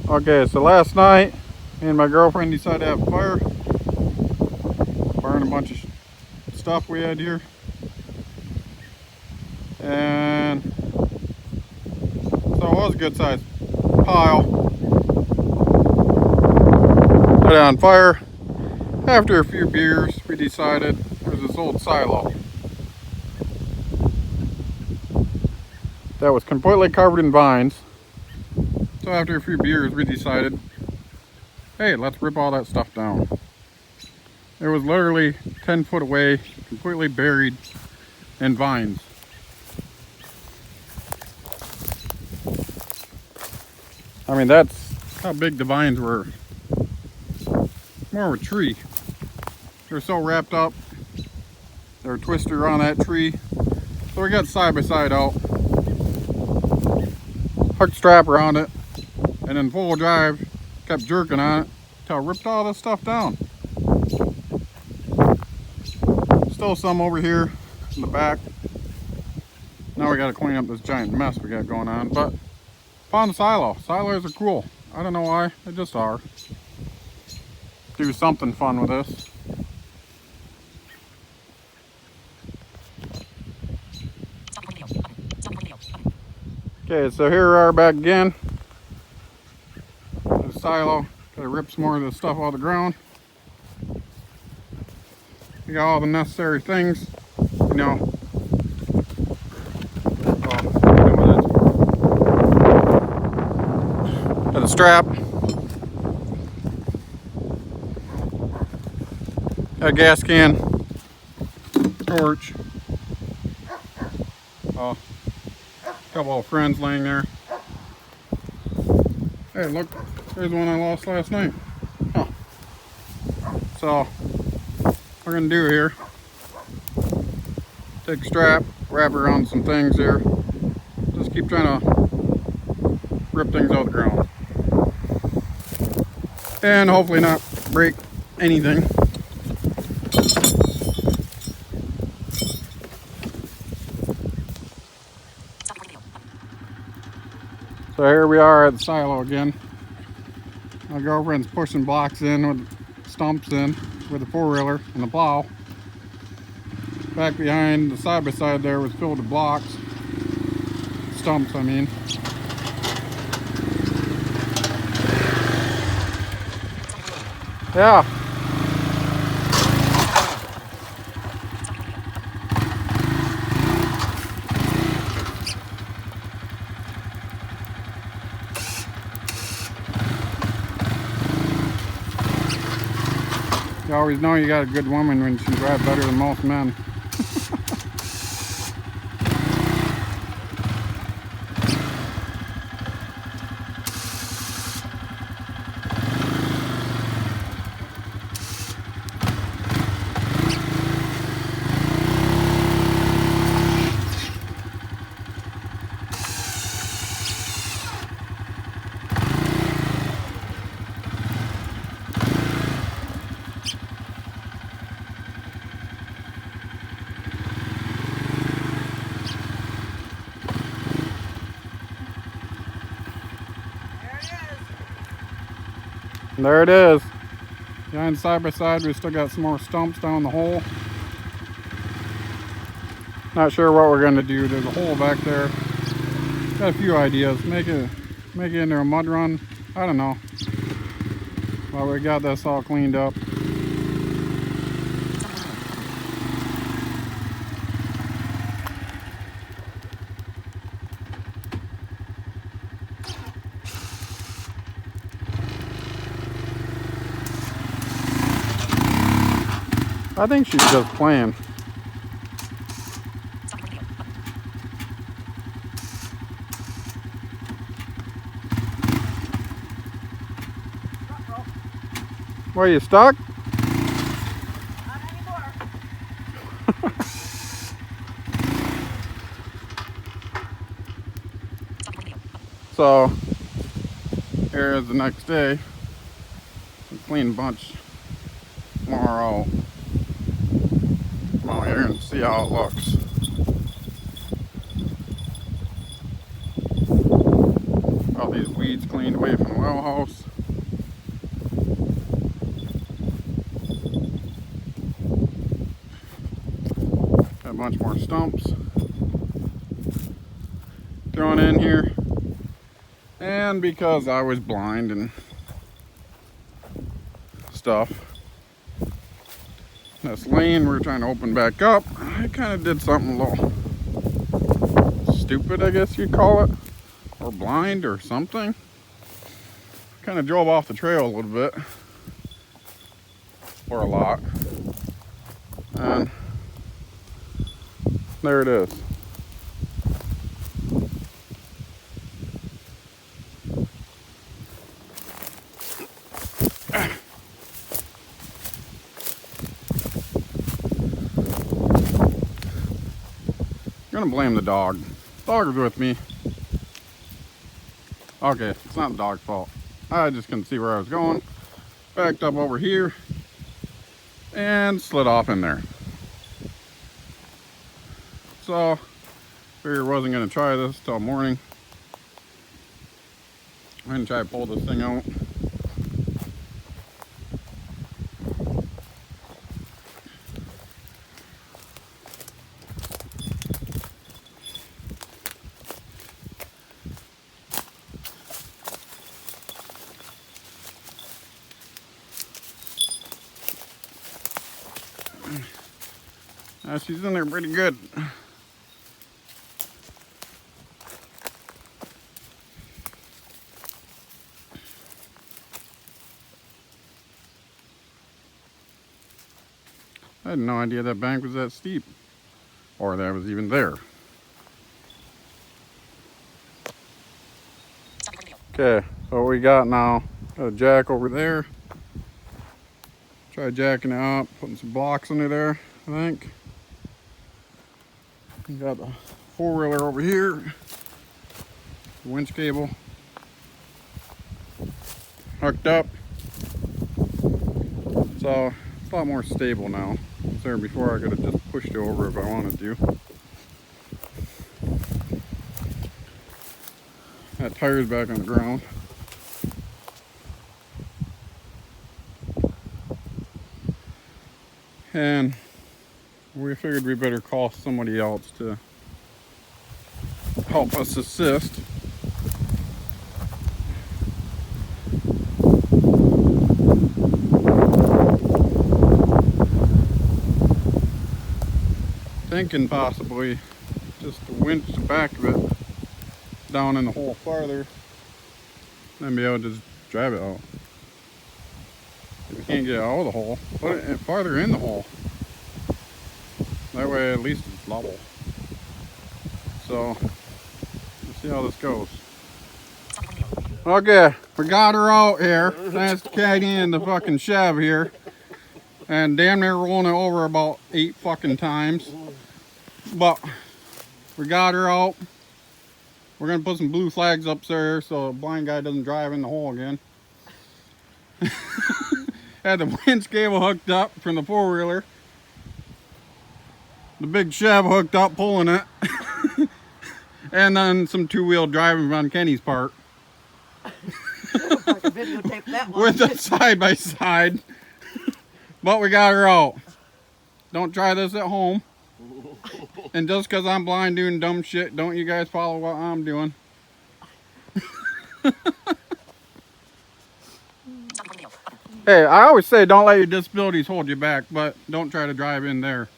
Okay, so last night, me and my girlfriend decided to have a fire. Burn a bunch of stuff we had here. And so it was a good sized pile. Put it on fire. After a few beers, we decided there's this old silo that was completely covered in vines. So after a few beers, we decided, hey, let's rip all that stuff down. It was literally 10 foot away, completely buried in vines. I mean, that's how big the vines were. More of a tree. They're so wrapped up. They're twisted around that tree. So we got side by side out. Hooked strap around it. And then full drive, kept jerking on it until I ripped all this stuff down. Still some over here in the back. Now we got to clean up this giant mess we got going on. But found the silo. Silos are cool. I don't know why, they just are. Do something fun with this. Okay, so here we are back again. The silo. Gotta rip some more of this stuff off the ground. We got all the necessary things, you know. Got a strap. Got a gas can. Torch. A couple of friends laying there. Hey, look, there's one I lost last night. Huh. So, what we're gonna do here, take a strap, wrap it around some things here. Just keep trying to rip things out of the ground. And hopefully not break anything. So here we are at the silo again. My girlfriend's pushing blocks in with stumps in with the four-wheeler and the plow. Back behind the side-by-side there was filled with blocks. Stumps, I mean. Yeah. You always know you got a good woman when she can drive better than most men. And there it is. Behind side by side, we still got some more stumps down the hole. Not sure what we're gonna do. There's a hole back there. Got a few ideas. Make it into a mud run. I don't know. Well, we got this all cleaned up. I think she's just playing. Were you stuck? Not anymore. So, here is the next day. We clean a bunch more out. Come on here and see how it looks. All these weeds cleaned cleaned away from the well house. Got a bunch more stumps thrown in here. And because I was blind and stuff, this lane we're trying to open back up, I kind of did something a little stupid, I guess you'd call it, or blind or something. Kind of drove off the trail a little bit, or a lot, and there it is. I'm gonna blame the dog. The dog was with me. Okay, it's not the dog's fault. I just couldn't see where I was going. Backed up over here and slid off in there. So, figured I wasn't gonna try this till morning. I'm gonna try to pull this thing out. She's in there pretty good. I had no idea that bank was that steep, or that was even there. Okay, so what we got now, got a jack over there. Try jacking it up, putting some blocks under there, I think. We got the four-wheeler over here, the winch cable hooked up, so it's a lot more stable now. There before I could have just pushed it over if I wanted to. That tire's back on the ground. And we figured we better call somebody else to help us assist. Thinking possibly just to winch the back of it down in the hole farther, then be able to just drive it out. If you can't get it out of the hole, put it farther in the hole. That way at least it's level. So, let's see how this goes. Okay, we got her out here. That's Caddy and the fucking Chev here. And damn near rolling it over about 8 fucking times. But we got her out. We're gonna put some blue flags up there so the blind guy doesn't drive in the hole again. Had the winch cable hooked up from the four-wheeler. The big Chev hooked up pulling it. And then some two-wheel driving on Kenny's part. Videotape that one. With the side-by-side. But we got her out. Don't try this at home. And just because I'm blind doing dumb shit, don't you guys follow what I'm doing. Hey, I always say don't let your disabilities hold you back, but don't try to drive in there.